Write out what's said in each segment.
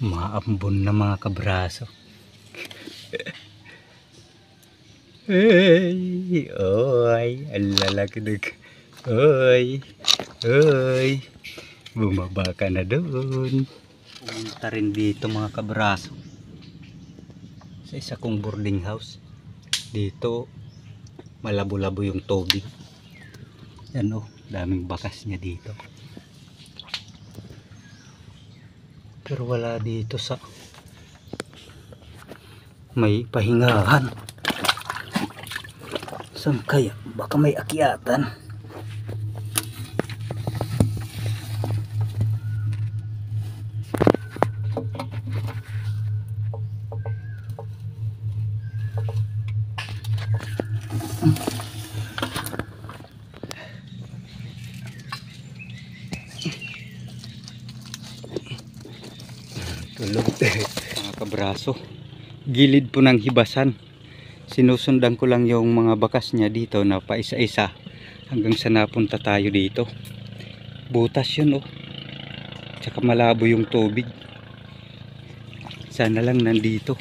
Maambon na mga kabraso. Ay, oy, ang lalaki nag. Oy, oy, bumaba ka na doon. Pumunta rin dito mga kabraso sa isa kong boarding house. Dito malabo-labo yung tubig. Yan oh, daming bakas niya dito. Pero wala dito sa may pahingahan. Saan kaya? Baka may akyatan. Tulog mga kabraso, gilid po ng hibasan. Sinusundan ko lang yung mga bakas niya dito na paisa-isa hanggang sa napunta tayo dito. Butas yun oh, tsaka malabo yung tubig. Sana lang nandito.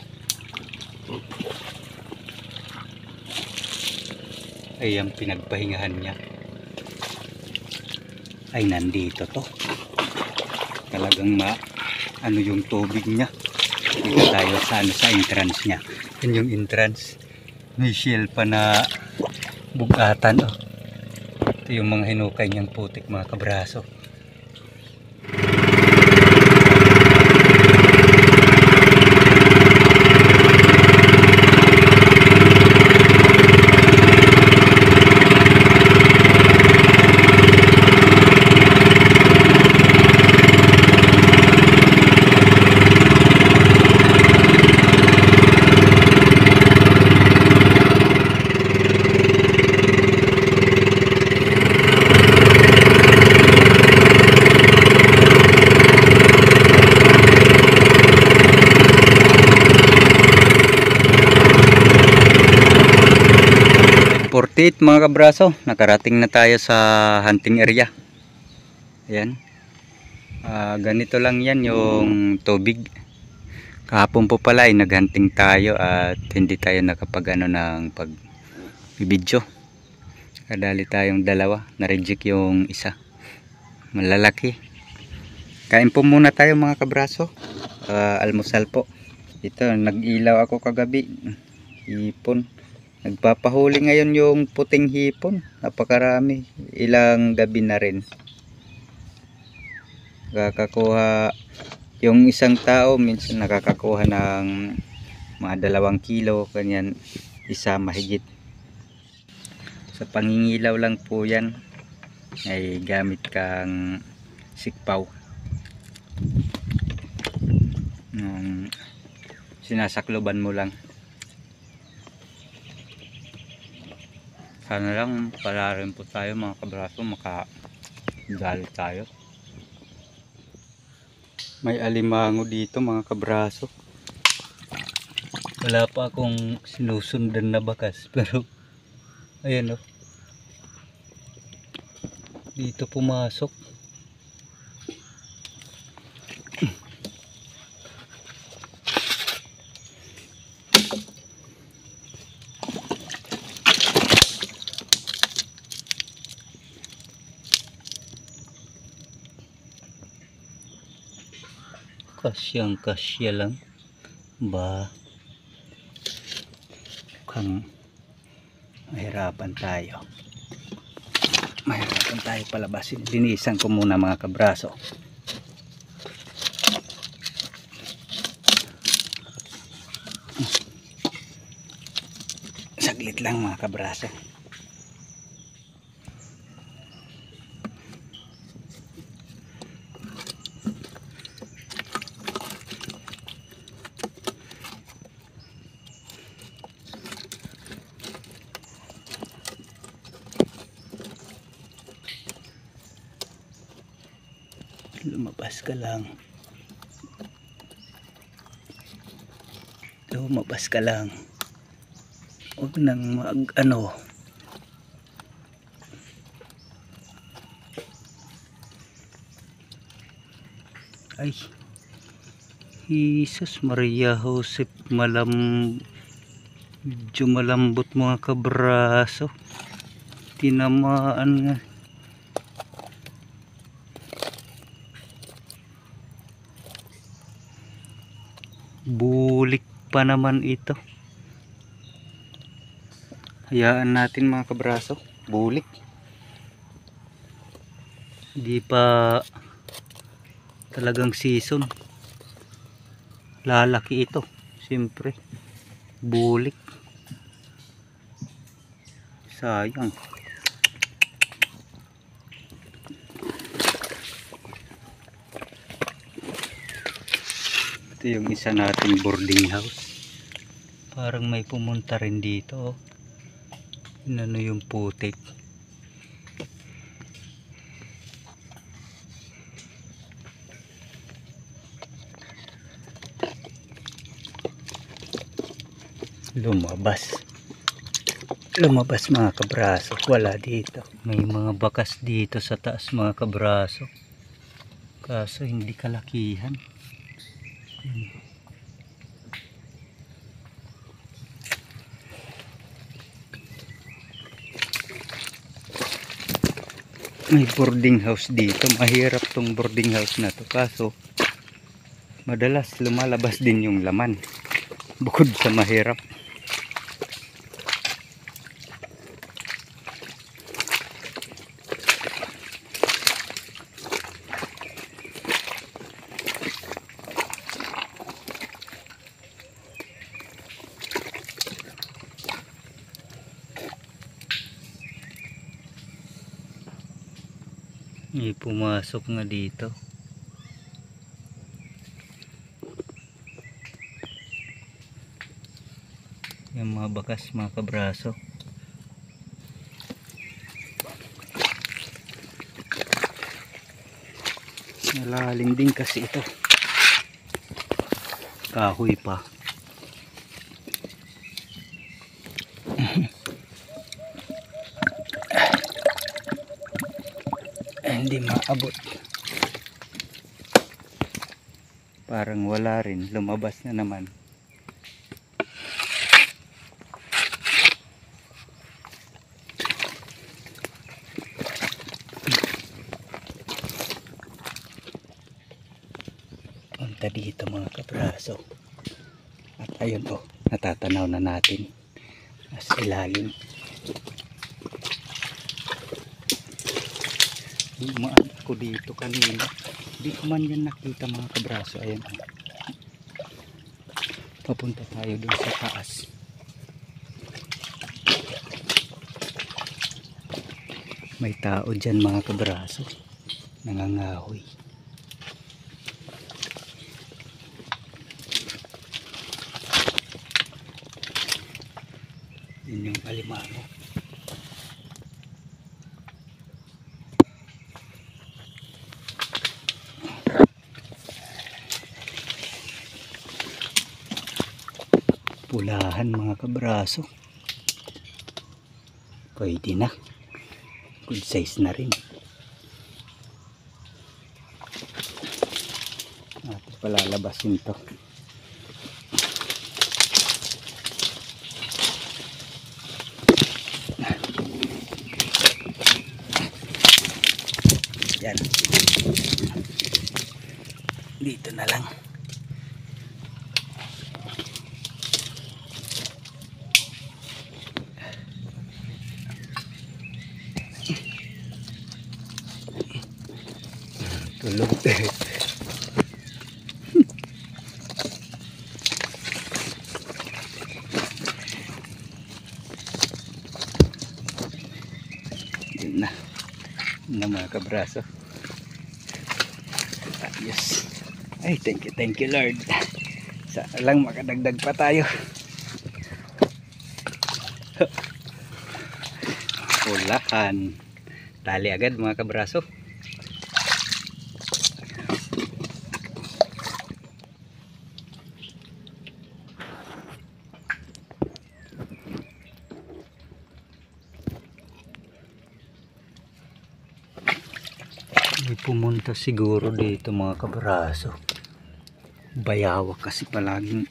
Ay, ang pinagpahingahan niya ay nandito to. Talagang ano yung tubig niya. Dito tayo sa sa entrance niya. Yan yung entrance. May shell pa na bugatan oh. Ito yung mga hinukay niyang putik mga kabraso. Mga kabraso, nakarating na tayo sa hunting area. Ayan. Ganito lang yan yung tubig. Kahapon po pala ay naghunting tayo at hindi tayo nakapag ng pagbibidyo. Kadali tayong dalawa, na-reject yung isa. Malalaki. Kain po muna tayo mga kabraso. Almusal po. Ito, nag-ilaw ako kagabi. Ipon. Nagpapahuli ngayon yung puting hipon. Napakarami. Ilang gabi na rin. Nakakakuha yung isang tao. Minsan nakakakuha ng mga 2 kilo. Ganyan. Isa mahigit. Sa pangingilaw lang po yan. Ay gamit kang sikpaw. Sinasakloban mo lang. Sana lang pala rin po tayo mga kabraso, makagali tayo. May alimango dito mga kabraso. Wala pa akong sinusundan na bakas pero ayan oh. Dito pumasok. Kasyang kasya lang ba, mukhang mahirapan tayo palabasin. Linisan ko muna mga kabraso. Saglit lang mga kabraso. Lumabas ka lang. Lumabas ka lang. Huwag nang mag Ay, Jesus Maria Joseph, medyo malambot mga kabraso. Tinamaan nga. Bulik pa naman ito. Hayaan natin mga kabraso. Bulik. Hindi pa talagang season. Lalaki ito. Siyempre. Bulik. Sayang. Ito yung isa nating boarding house. Parang may pumunta rin dito. Ano yung putik. Lumabas mga kabraso. Wala dito. May mga bakas dito sa taas mga kabraso, kaso hindi kalakihan. May boarding house dito. Mahirap tong boarding house na to, kaso madalas lumalabas din yung laman bukod sa mahirap. May pumasok nga dito. Yung mga bakas mga kabraso. Malalim din kasi ito. Kahoy pa. Hindi maabot. Parang wala rin. Lumabas na naman. Punta dito mga kabraso. At ayun oh, natatanaw na natin sa ilalim. Umaan ko dito kanina, di ko man yan nakita mga kabraso. Ayan, papunta tayo dun sa taas. May tao dyan mga kabraso, nangangahoy. Yun yung alimango. Pulahan mga kabraso. Pwede na. Good size na rin. Natin palalabasin to. Yan. Dito na lang. Tulog. Yun na. Yun na mga kabraso. Yes. Ay, thank you Lord. Sana lang makadagdag pa tayo. Pulahan. Tali agad mga kabraso. May pumunta siguro dito mga kabraso. Bayawak kasi palaging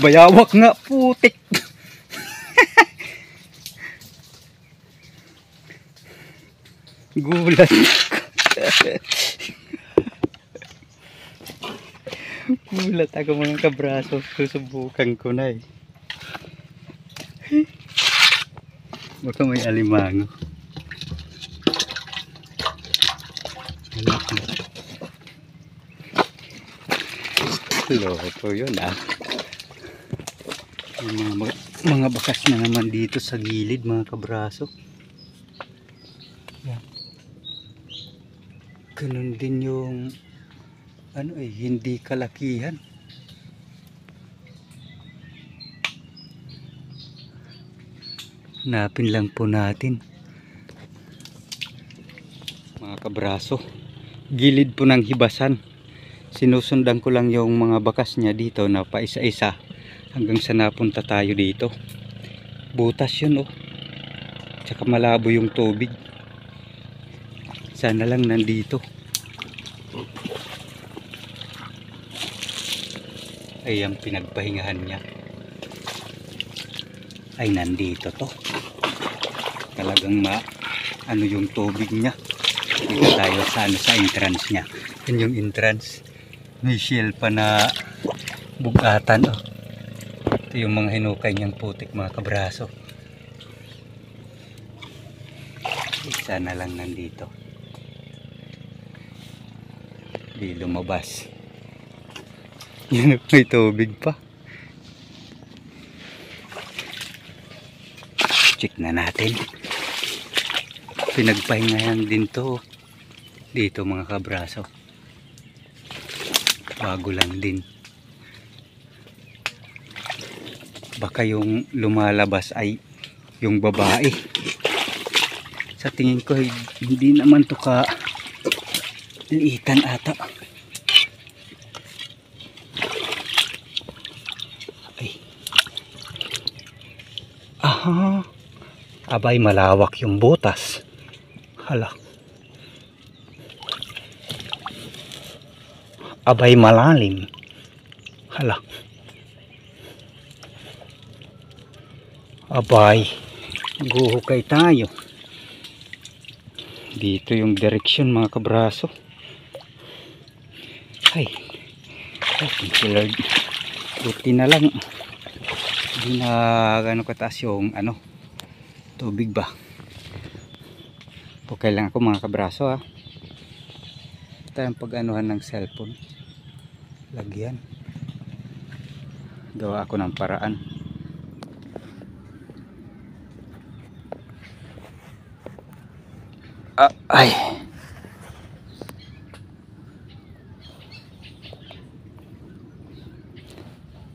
bayawak nga, putik. Gulat. Gulat ako mga kabraso. Susubukan ko na eh. Baka may alimango. Loko yun ah. Mga bakas na naman dito sa gilid mga kabraso. Yan. Ganun din yung ano eh, hindi kalakihan. Hanapin lang po natin mga kabraso. Gilid po ng hibasan. Sinusundan ko lang yung mga bakas niya dito na paisa-isa hanggang sa napunta tayo dito. Butas yun oh. Tsaka malabo yung tubig. Sana lang nandito. Ay ang pinagpahingahan niya. Ay nandito to. Talagang ano yung tubig niya. Dito tayo sa entrance niya. Yan yung entrance. May shell pa na bugatan oh. Ito yung mga hinukay niyang putik mga kabraso. Sana lang nandito. Di lumabas. Yan, may tubig pa. Check na natin. Pinagpahingahan din to dito mga kabraso. Bago lang din. Baka yung lumalabas ay yung babae. Sa tingin ko hindi naman to ka liitan ata. Ay. Aha. Abay malawak yung butas. Hala. Abay malalim. Hala. Abay guhukay tayo. Dito yung direksyon mga kabraso. Ay thank you Lord. Buti na lang hindi na gano'ng kataas yung tubig ba. Okay lang ako mga kabraso ha. Tayong pag-anuhan ng cellphone. Lagyan. Gawa ako ng paraan. Ay.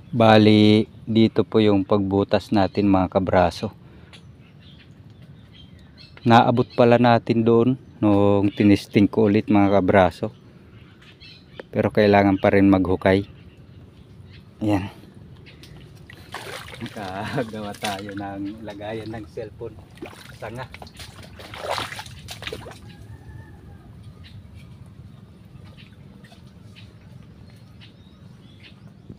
Bali dito po yung pagbutas natin mga kabraso. Naabot pala natin doon nung tinisting ko ulit mga kabraso. Pero kailangan pa rin maghukay. Ayan. Nakagawa tayo ng lagayan ng cellphone. Sanga.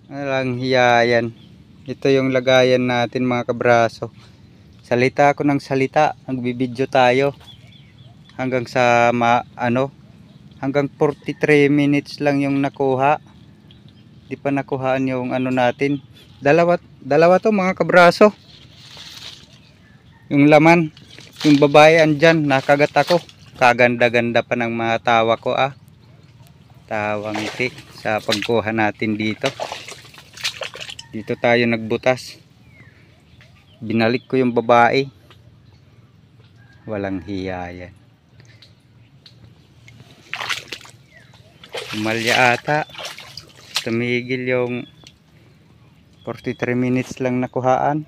Alang hiya yan. Ito yung lagayan natin mga kabraso. Salita ako ng salita. Nagbibideo tayo. Hanggang sa hanggang 43 minutes lang yung nakuha. Di pa nakuhaan yung natin. Dalawa to mga kabraso. Yung laman. Yung babae andyan. Nakagat ako. Kaganda-ganda pa ng mga tawa ko ah. Tawang iti sa pagkuha natin dito. Dito tayo nagbutas. Binalik ko yung babae. Walang hiya yan. Umalya ata. Tumigil yung 43 minutes lang nakuhaan.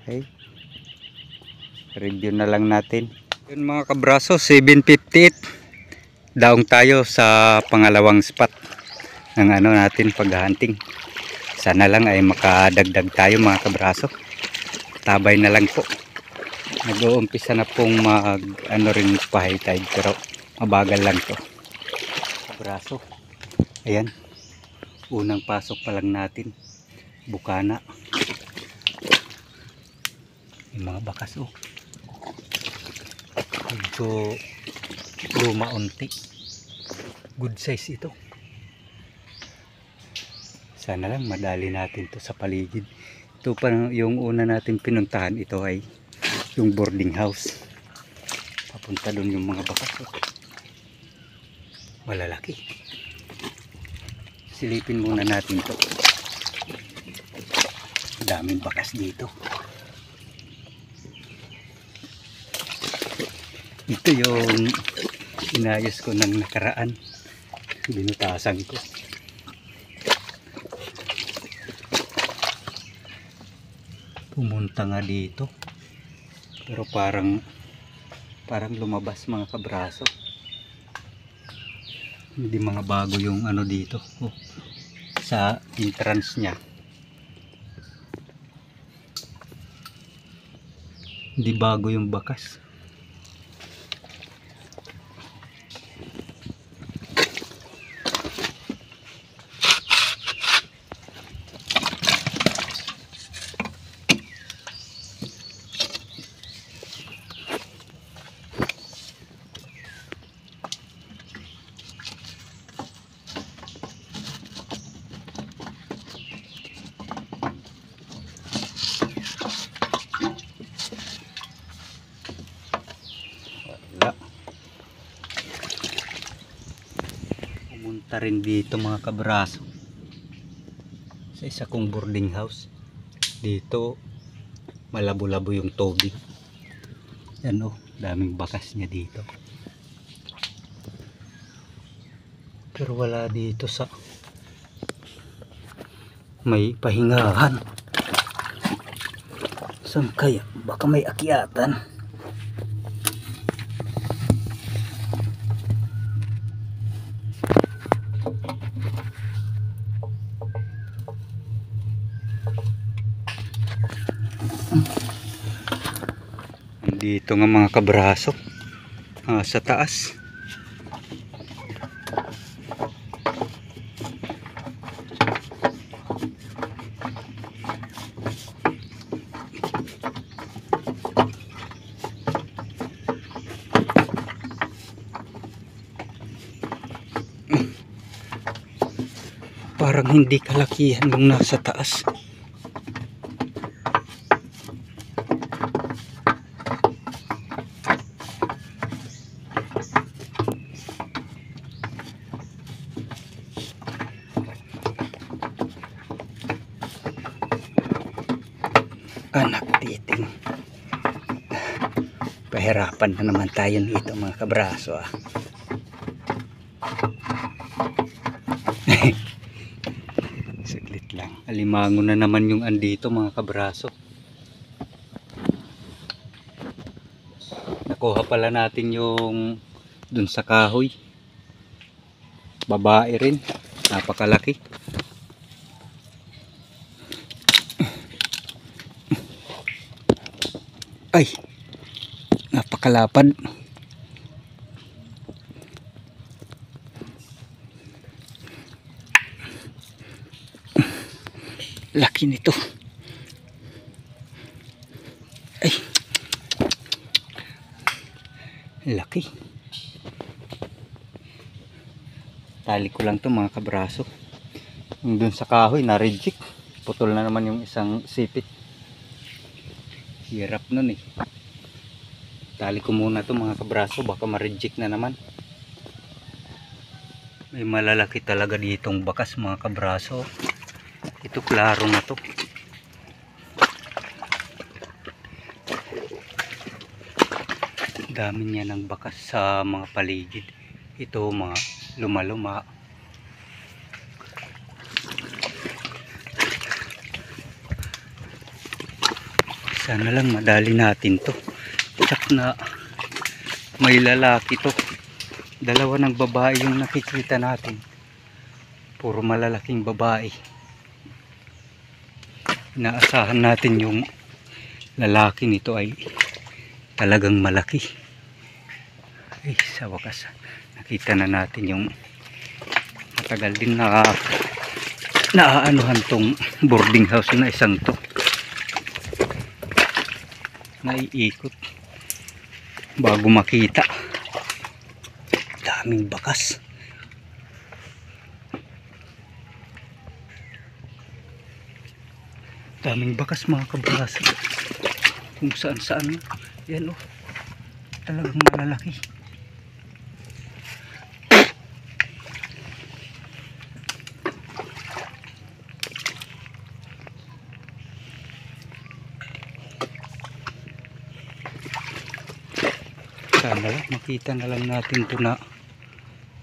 Okay. Review na lang natin. Yun mga kabraso, 7:58. Daong tayo sa pangalawang spot ng natin paghahunting. Sana lang ay makadagdag tayo mga kabraso. Tabay na lang po. Nag-uumpisa na pong mag ano rin pa high tide, pero mabagal lang to. Braso. Ayan. Unang pasok pa lang natin. Bukana. Yung mga bakas oh. Medyo luma unti. Good size ito. Sana lang madali natin to sa paligid. Ito pa yung una natin pinuntahan, ito ay yung boarding house. Papunta doon yung mga bakas oh. Malalaki. Silipin muna natin to. Daming bakas dito. Ito yung inayos ko ng nakaraan. Binutasan ko. Pumunta nga dito. Pero parang lumabas mga kabraso. Hindi mga bago yung ano dito. Oh, sa entrance niya. Hindi bago yung bakas. Pumunta rin dito mga kabraso sa isa kong boarding house. Dito malabo-labo yung tubig. Yan oh, daming bakas niya dito. Pero wala dito sa may pahingahan. Saan kaya? Baka may akyatan. Dito nga mga kabraso, sa taas. Parang hindi kalakihan nung nasa taas. Anak titing. Pahirapan na naman tayo nito mga kabraso ah. Saglit lang. Alimango na naman yung andito mga kabraso. Nakuha pala natin yung dun sa kahoy. Babae rin. Napakalaki. Ay, napakalapad. Laki nito. Ay, laki. Tali ko lang to mga kabraso. Yung dun sa kahoy na reject. Putol na naman yung isang sipit. Hirap nun eh. Tali ko muna to mga kabraso, baka ma-reject na naman. May malalaki talaga ditong bakas mga kabraso. Ito klaro na to. Dami niya ng bakas sa mga paligid. Ito mga luma-luma. Sana lang madali natin to. Tsak na may lalaki to. Dalawa ng babae yung nakikita natin. Puro malalaking babae. Inaasahan natin yung lalaki nito ay talagang malaki. Ay, sa wakas nakita na natin yung matagal din na naaanuhan tong boarding house na isang to, naiikot bago makita. Daming bakas. Daming bakas mga kabraso. Kung saan saan. Yan o. Talagang malalaki. Sana lang makita na lang natin to na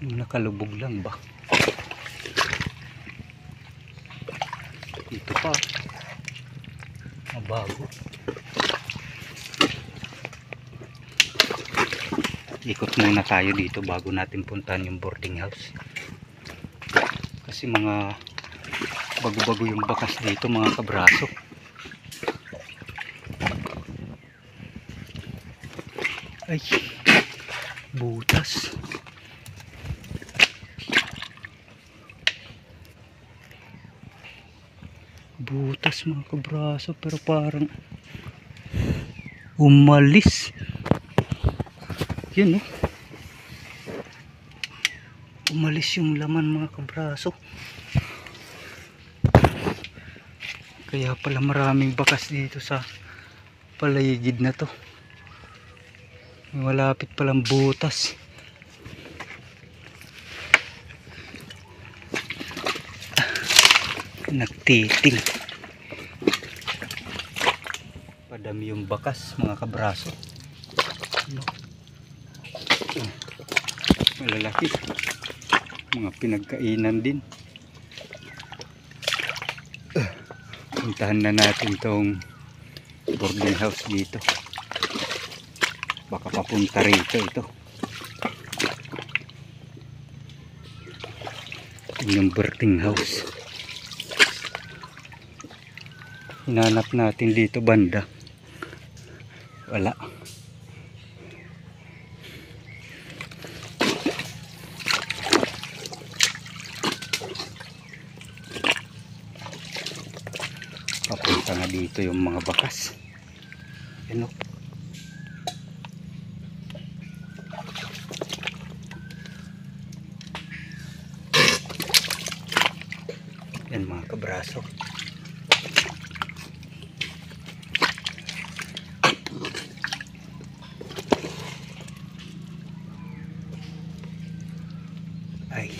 nakalubog lang ba. Dito pa mabago. Ikot muna tayo dito bago natin puntahan yung boarding house, kasi mga bago-bago yung bakas dito mga kabraso. Ay, butas. Butas mga kabraso, pero parang umalis. Yun, oh. Umalis yung laman mga kabraso. Kaya pala maraming bakas dito sa paligid na to. May malapit palang butas. Nagtiting. Padami yung bakas mga kabraso. Malalaki. Mga pinagkainan din. Puntahan na natin tong boarding house dito. Baka papunta rito ito. Yung boarding house. Hinanap natin dito banda. Wala. Papunta nga dito yung mga bakas. Yan o. Yan mga kabraso. Ay,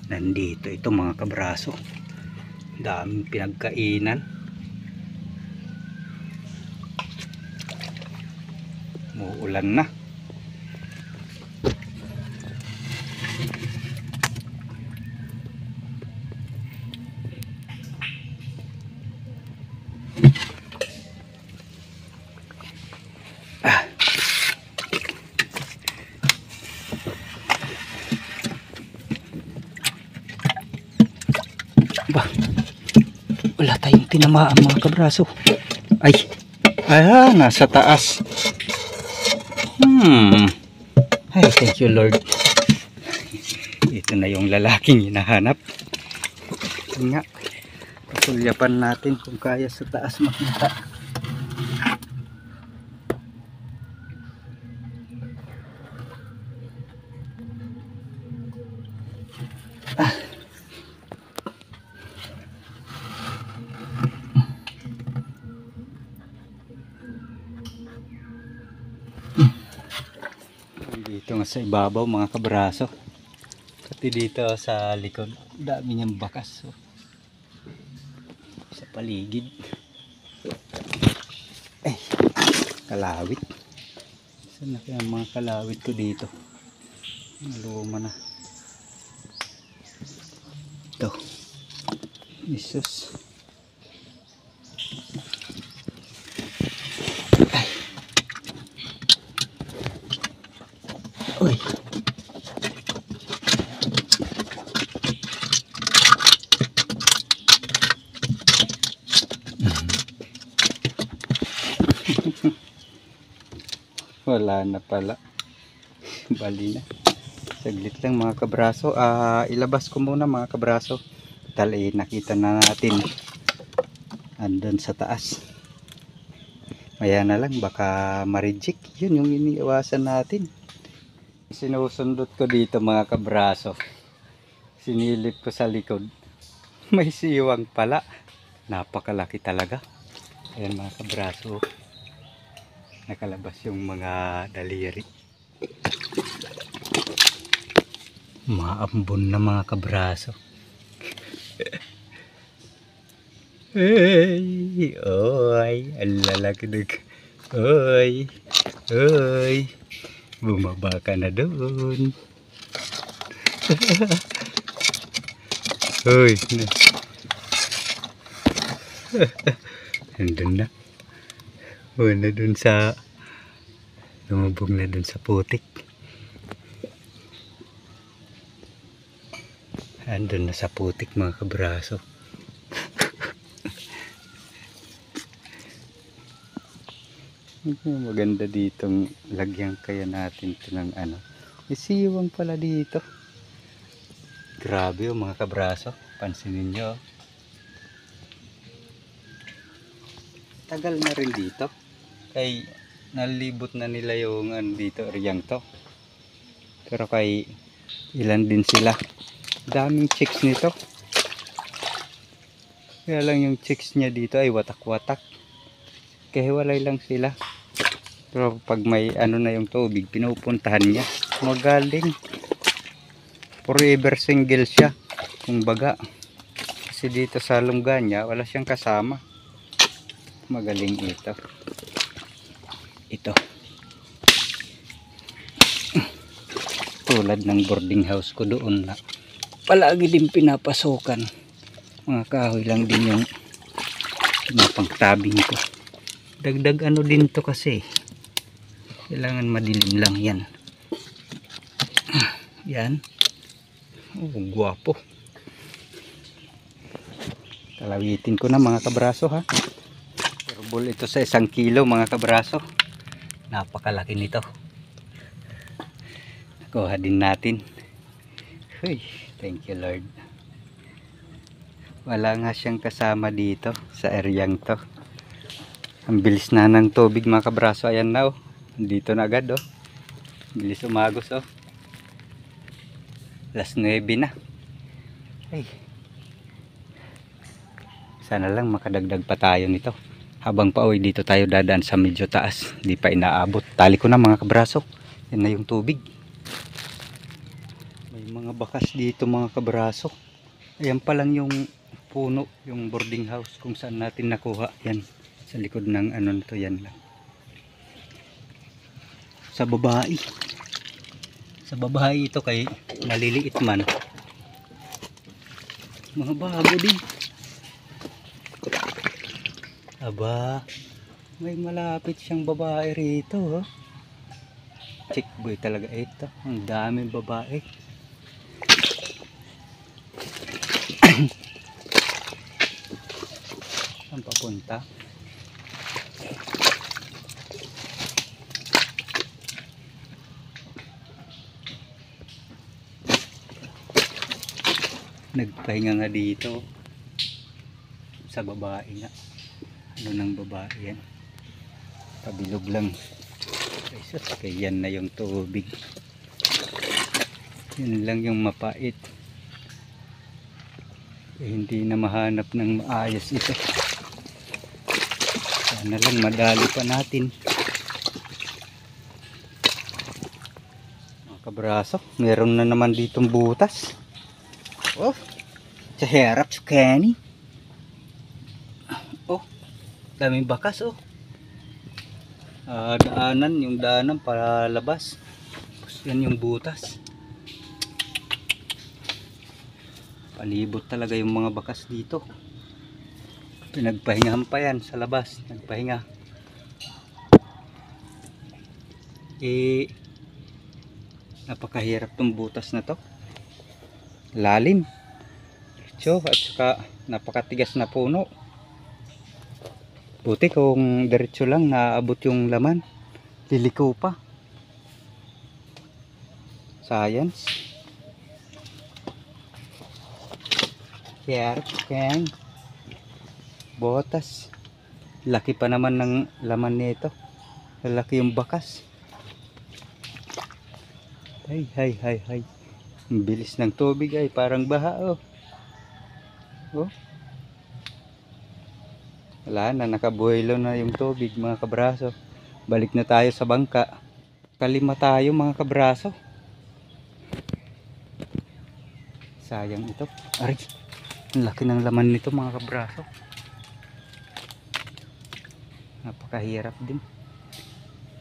nandito ito mga kabraso. Daming pinagkainan. Muulan na. Ba, wala tayong tinamaan mga kabraso. Ay, nasa taas. Ay, thank you Lord. Ito na yung lalaking hinahanap. Nga, pasulyapan natin kung kaya sa taas makita. Dito nga sa ibabaw mga kabraso, pati dito sa likod dami niyang bakas, oh. Sa paligid. Ay, kalawit. Saan na kaya mga kalawit ko dito? Luma na ito. Jesus. Uy. Wala na pala. Bali na. Saglit lang mga kabraso. Ilabas ko muna mga kabraso. Tal nakita na natin. Andun sa taas. Maya na lang baka ma-reject. Yun yung iniiwasan natin. Sinusundot ko dito mga kabraso. Sinilip ko sa likod. May siwang pala. Napakalaki talaga. Ayan mga kabraso. Nakalabas yung mga daliri. Maambon na mga kabraso. Ay, oy, ang lalaki nag. Oy, oy, bumaba ka na doon. Oy, nandun na. O na dun sa, lumubog na dun sa putik. Andun na sa putik mga kabraso. Maganda ditong lagyan kaya natin ito ng ano. Isiwang pala dito. Grabe mga kabraso. Pansinin nyo. Tagal na rin dito. Kay nalibot na nila yung ano dito, riyang to. Pero kay ilan din sila. Daming chicks nito. Kaya lang yung chicks niya dito ay watak-watak. Kaya walay lang sila. Pero pag may ano na yung tubig, pinupuntahan niya. Magaling. Forever single siya. Kumbaga. Kasi dito sa lungga niya, wala siyang kasama. Magaling ito. Ito. Tulad ng boarding house ko doon na palagi din pinapasokan. Mga kahoy lang din yung pinapangtabing ko. Dagdag ano din to kasi. Kailangan madilim lang yan. Yan. Oh, guwapo. Talawitin ko na mga kabraso ha. Turbol ito sa 1 kilo mga kabraso. Napakalaki nito. Nakuha din natin. Uy, thank you Lord. Wala nga siyang kasama dito sa areang to. Ang bilis na ng tubig mga kabraso. Ayan na oh. Dito na agad oh. Bilis umagos oh. Alas 9 na. Ay. Sana lang makadagdag pa tayo nito. Habang pauwi dito tayo dadaan sa medyo taas. Hindi pa inaabot. Tali ko na mga kabraso. Yan na yung tubig. May mga bakas dito mga kabraso. Ayan pa lang yung puno. Yung boarding house kung saan natin nakuha. Yan. Sa likod ng ano nito yan lang. Sa babae. Sa babae ito kay maliliit man. Mga bago din. Aba, may malapit siyang babae rito. Oh. Chick boy talaga ito. Ang daming babae. Saan papunta? Nagpahinga nga dito sa babae nga. Ano ng babae yan? Pabilog lang. Kaya yan na yung tubig. Yan lang yung mapait. Hindi na mahanap ng maayos ito. Sana lang madali pa natin. Mga kabraso, meron na naman ditong butas. Oh, sa harap sa kani. Oh, daming bakas oh. Daanan, yung daanan para labas. Yan yung butas. Palibot talaga yung mga bakas dito. Pinagpahingahan pa yan sa labas. Nagpahinga. Napakahirap tong butas na to. Lalim. At saka napakatigas na puno. Buti kung diretso lang naabot yung laman. Liliko pa. science. Here can botas. Laki pa naman ng laman nito. Laki yung bakas. Hay. Ang bilis ng tubig ay parang baha oh. Oh. Wala na, nakabuhilo na yung tubig mga kabraso. Balik na tayo sa bangka. Kalima tayo mga kabraso. Sayang ito. Aray, ang laki ng laman nito mga kabraso. Napakahirap din.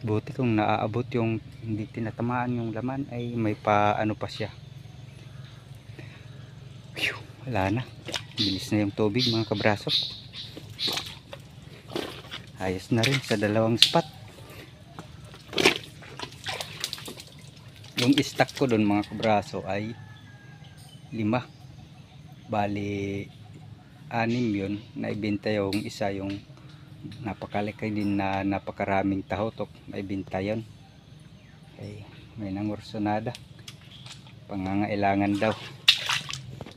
Buti kung naaabot yung hindi tinatamaan yung laman ay may paano pa siya. Wala na. Bilis na yung tubig mga kabraso. Ayos na rin sa dalawang spot. Yung stock ko doon mga kabraso ay 5. Bali 6 yun. Naibenta yung isa, yung napakalaki din na napakaraming tahotok. Naibenta yun. Okay, may nangursonada. Pangangailangan daw.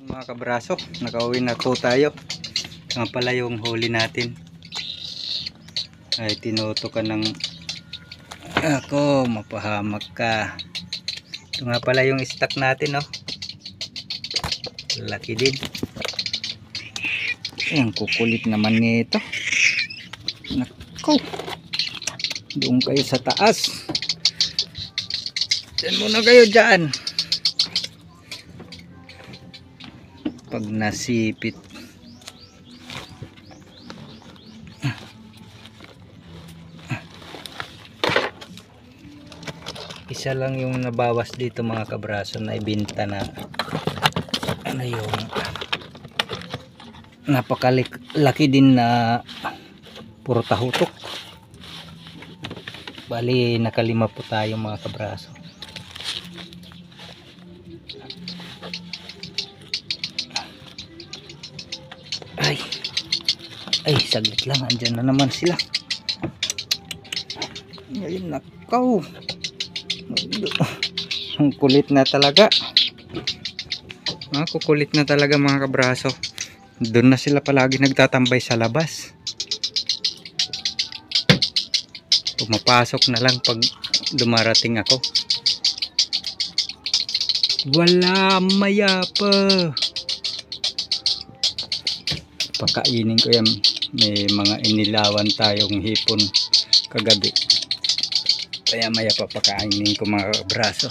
Mga kabraso, nakauwi na po tayo. Nga pala yung huli natin ay tinutukan ng ako, mapahamak ka. Ito nga pala yung stock natin oh. Laki din. Ang kukulit naman nito. Nako, doon kayo sa taas. Diyan muna kayo dyan. Pag nasipit isa lang yung nabawas dito mga kabraso na ibenta na ano yung napakalaki din na puro tahutok. Bali nakalima po tayo mga kabraso. Ay saglit lang, andyan na naman sila. Ngayon nakaw. Ang kulit na talaga. Kukulit na talaga mga kabraso. Doon na sila palagi nagtatambay sa labas. Pumapasok na lang pag dumarating ako. Wala mayapa. Pakainin ko yan. May mga inilawan tayong hipon kagabi. Kaya maya papakainin ko mga kabraso.